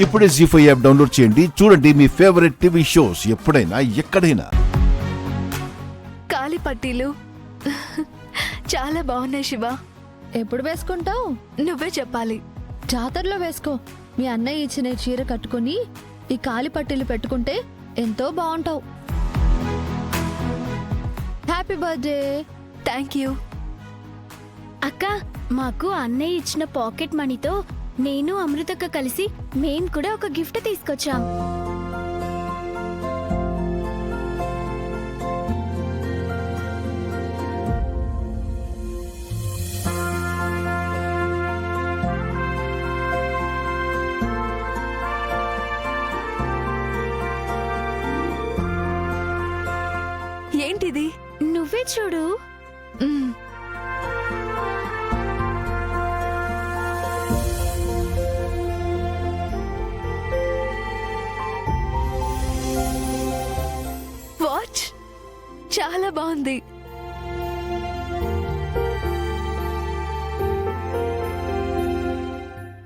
ఇప్పుడే జీ5 app download చేయండి. చూడండి మీ ఫేవరెట్ టీవీ షోస్ ఎప్పుడైనా ఎక్కడైనా. కాలి పట్టీలు చాలా బాగున్నాయి శివ. ఎప్పుడు వేసుకుంటావు? నువ్వే చెప్పాలి. జాతరలో వేసుకో. మీ అన్నయ్య ఇచ్చిన చీర కట్టుకుని ఈ కాలి పట్టీలు పెట్టుకుంటే ఎంతో బాగుంటావు. Happy birthday. థ్యాంక్ యూ అక్క. మాకు అన్నయ్య ఇచ్చిన పాకెట్ మనీతో నేను అమృతక్క కలిసి మేం కూడా ఒక గిఫ్ట్ తీసుకొచ్చాం. ఏంటిది? నువ్వే చూడు. వాచ్ చాలా బాగుంది.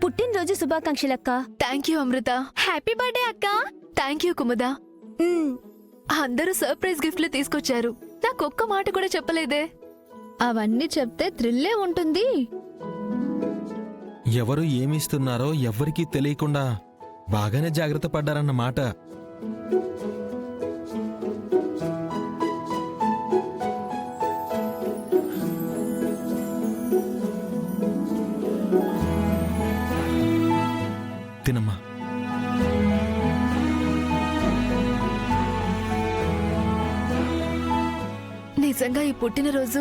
పుట్టినరోజు శుభాకాంక్షలక్క. Thank you Amrutha. Happy birthday అక్క. Thank you Kumuda. అందరూ సర్ప్రైజ్ గిఫ్ట్లు తీసుకొచ్చారు. నాకొక్క మాట కూడా చెప్పలేదే. అవన్నీ చెప్తే థ్రిల్లే ఉంటుంది. ఎవరు ఏమిస్తున్నారో ఎవ్వరికీ తెలియకుండా బాగానే జాగ్రత్త పడ్డారన్నమాట. తినమ్మా. నిజంగా ఈ పుట్టినరోజు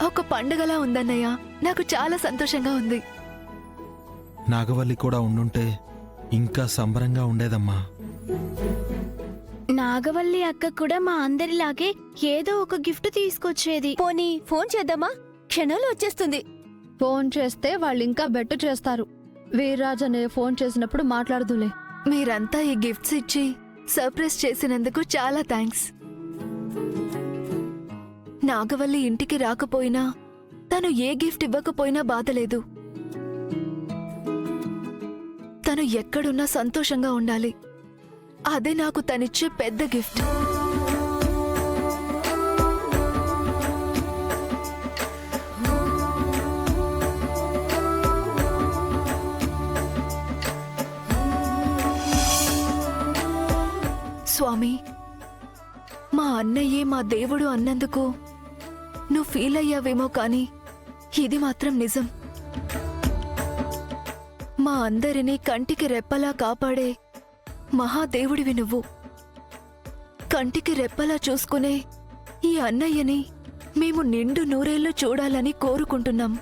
ఒక పండుగలా ఉందన్నయ్య. నాకు చాలా సంతోషంగా ఉంది. నాగవల్లి కూడా ఉండుంటే ఇంకా సంబరంగా ఉండేదమ్మా. నాగవల్లి అక్క కూడా మా అందరిలాగే ఏదో ఒక గిఫ్ట్ తీసుకొచ్చేది. పోనీ ఫోన్ చేద్దామా? క్షణంలో వచ్చేస్తుంది. ఫోన్ చేస్తే వాళ్ళు ఇంకా బెట్టు చేస్తారు. వీర్రాజ్ అనే ఫోన్ చేసినప్పుడు మాట్లాడదులే. మీరంతా ఈ గిఫ్ట్స్ ఇచ్చి సర్ప్రైజ్ చేసినందుకు చాలా థ్యాంక్స్. నాగవల్లి ఇంటికి రాకపోయినా, తను ఏ గిఫ్ట్ ఇవ్వకపోయినా బాధలేదు. తను ఎక్కడున్నా సంతోషంగా ఉండాలి. అదే నాకు తనిచ్చే పెద్ద గిఫ్ట్. స్వామి, మా అన్నయ్యే మా దేవుడు అన్నందుకు నువ్వు ఫీల్ అయ్యావేమో కానీ ఇది మాత్రం నిజం. మా అందరినీ కంటికి రెప్పలా కాపాడే మహాదేవుడివి నువ్వు. కంటికి రెప్పలా చూసుకునే ఈ అన్నయ్యని మేము నిండు నూరేళ్లు చూడాలని కోరుకుంటున్నాం.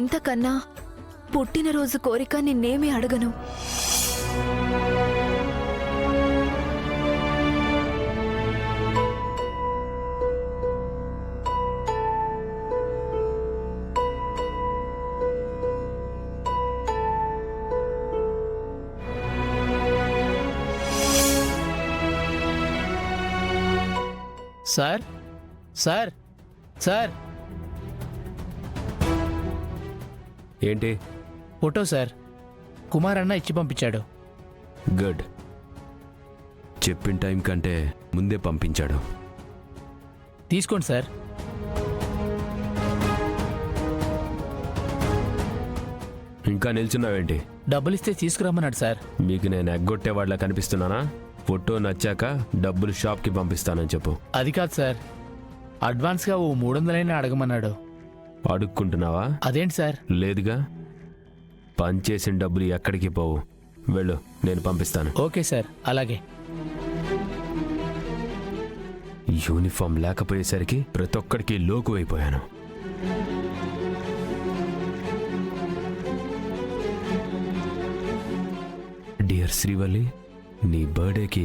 ఇంతకన్నా పుట్టినరోజు కోరిక నిన్నేమీ అడగను. సార్ సార్ సార్ ఏంటి? Photo sir. కుమార్ అన్న ఇచ్చి పంపించాడు. గుడ్. చెప్పిన టైం కంటే ముందే పంపించాడు. తీసుకోండి సార్. ఇంకా నిల్చున్నావేంటి? డబ్బులిస్తే తీసుకురమ్మన్నాడు సార్. మీకు నేను ఎగ్గొట్టేవాళ్ళ కనిపిస్తున్నానా? ఫోటో నచ్చాక డబ్బులు షాప్కి పంపిస్తానని చెప్పు. అది కాదు సార్, అడ్వాన్స్గా ఓ 300 అడగమన్నాడు. అడుక్కుంటున్నావా? అదేంటి సార్? లేదుగా. పనిచేసిన డబ్బులు ఎక్కడికి పోవు. వెళ్ళు, నేను పంపిస్తాను. ఓకే సార్, అలాగే. యూనిఫామ్ లేకపోయేసరికి ప్రతి ఒక్కడికి లోకు అయిపోయాను. డియర్ శ్రీవల్లి, నీ బర్త్డేకి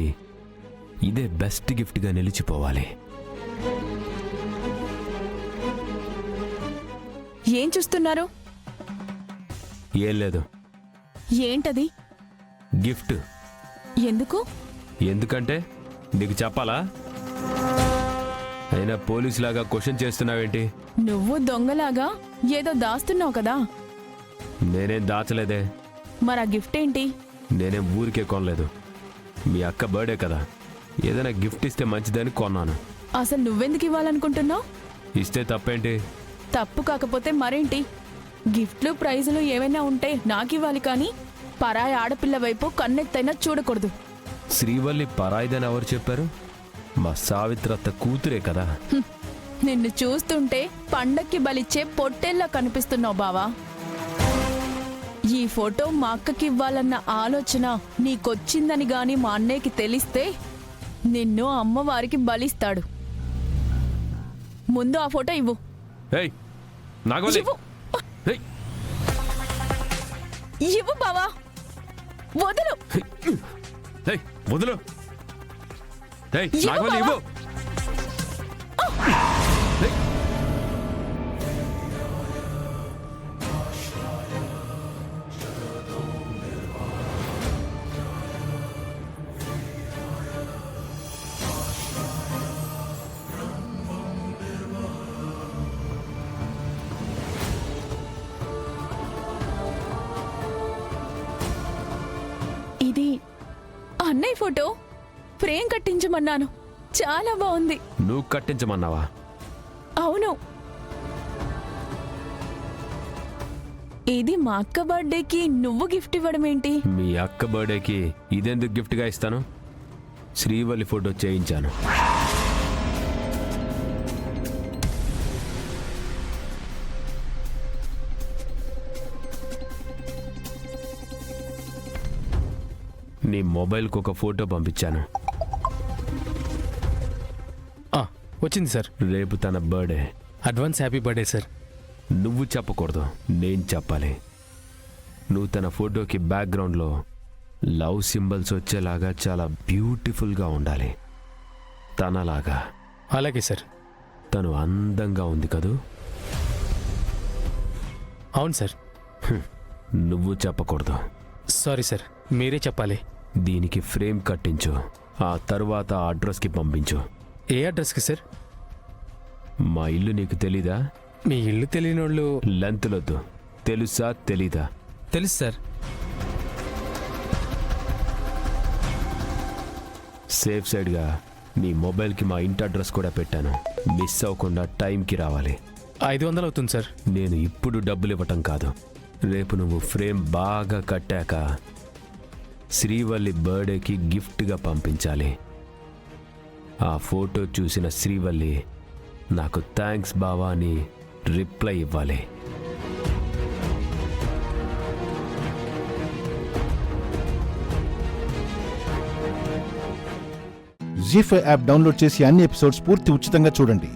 ఇదే బెస్ట్ గిఫ్ట్గా నిలిచిపోవాలి. ఏం చూస్తున్నారు? ఏం లేదు. ఏంటది? గిఫ్ట్. ఎందుకు? ఎందుకంటే నీకు చెప్పాలా? అయినా పోలీసులాగా క్వశ్చన్ చేస్తున్నావేంటి? నువ్వు దొంగలాగా ఏదో దాస్తున్నావు కదా. నేనేం దాచలేదే. మరి ఆ గిఫ్ట్ ఏంటి? నేనేం ఊరికే కొనలేదు. మీ అక్క బర్త్డే కదా, ఏదైనా గిఫ్ట్ ఇస్తే మంచిదని కొన్నాను. అసలు నువ్వెందుకు ఇవ్వాలనుకుంటున్నావు? ఇస్తే తప్పేంటి? తప్పు కాకపోతే మరేంటి? గిఫ్ట్లు ప్రైజులు ఏమైనా ఉంటే నాకివ్వాలి కానీ పరాయి ఆడపిల్ల వైపు కన్నెత్తైనా చూడకూడదు. శ్రీవల్లి పరాయిదని ఎవరు చెప్పారు? మా సావిత్రత్త కూతురే కదా. నిన్ను చూస్తుంటే పండక్కి బలిచ్చే పొట్టేల్లా కనిపిస్తున్నావు బావా. ఈ ఫోటో మా అక్కకి ఇవ్వాలన్న ఆలోచన నీకొచ్చిందని గాని మా అన్నయ్యకి తెలిస్తే నిన్ను అమ్మవారికి బలిస్తాడు. ముందు ఆ ఫోటో ఇవ్వు. ఏయ్, నాగోలి. ఇవ్వు. ఏయ్, ఇవ్వు బావా, వదలు. ఏయ్, వదులు. ఏయ్, ఇవ్వు నాగోలి, బావా. ఇవ్వు. ఏయ్. ఇది అన్నయ్య ఫోటో, ఫ్రేమ్ కట్టించమన్నాను. చాలా బాగుంది. నువ్వు కట్టించమన్నావా? అవును. ఇది మా అక్క బర్త్డేకి నువ్వు గిఫ్ట్ ఇవ్వడం ఏంటి? మీ అక్క బర్త్డేకి ఇదెందుకు గిఫ్ట్గా ఇస్తాను? శ్రీవల్లి ఫోటో చేయించాను. నీ మొబైల్కి ఒక ఫోటో పంపించాను. వచ్చింది సార్. రేపు తన birthday. Advance happy birthday sir. నువ్వు చెప్పకూడదు, నేను చెప్పాలి. నువ్వు తన ఫోటోకి బ్యాక్గ్రౌండ్లో లవ్ సింబల్స్ వచ్చేలాగా చాలా బ్యూటిఫుల్గా ఉండాలి. తనలాగా. అలాగే సార్. తను అందంగా ఉంది కదూ? అవును సార్. నువ్వు చెప్పకూడదు. సారీ సార్, మీరే చెప్పాలి. దీనికి ఫ్రేమ్ కట్టించు, ఆ తర్వాత ఆ అడ్రస్కి పంపించు. ఏ అడ్రస్కి సార్? మా ఇల్లు నీకు తెలీదా? మీ ఇల్లు తెలియనోళ్ళు. లెంత్లొద్దు. తెలుసా తెలీదా? తెలుసు సార్. సేఫ్ సైడ్గా నీ మొబైల్కి మా ఇంటి అడ్రస్ కూడా పెట్టాను. మిస్ అవ్వకుండా టైంకి రావాలి. 500 అవుతుంది సార్. నేను ఇప్పుడు డబ్బులు ఇవ్వటం కాదు, రేపు నువ్వు ఫ్రేమ్ బాగా కట్టాక శ్రీవల్లి బర్త్డేకి గిఫ్ట్గా పంపించాలి. ఆ ఫోటో చూసిన శ్రీవల్లి నాకు థ్యాంక్స్ బావా అని రిప్లై ఇవ్వాలి. జీ5 యాప్ డౌన్లోడ్ చేసి అన్ని ఎపిసోడ్స్ పూర్తి ఉచితంగా చూడండి.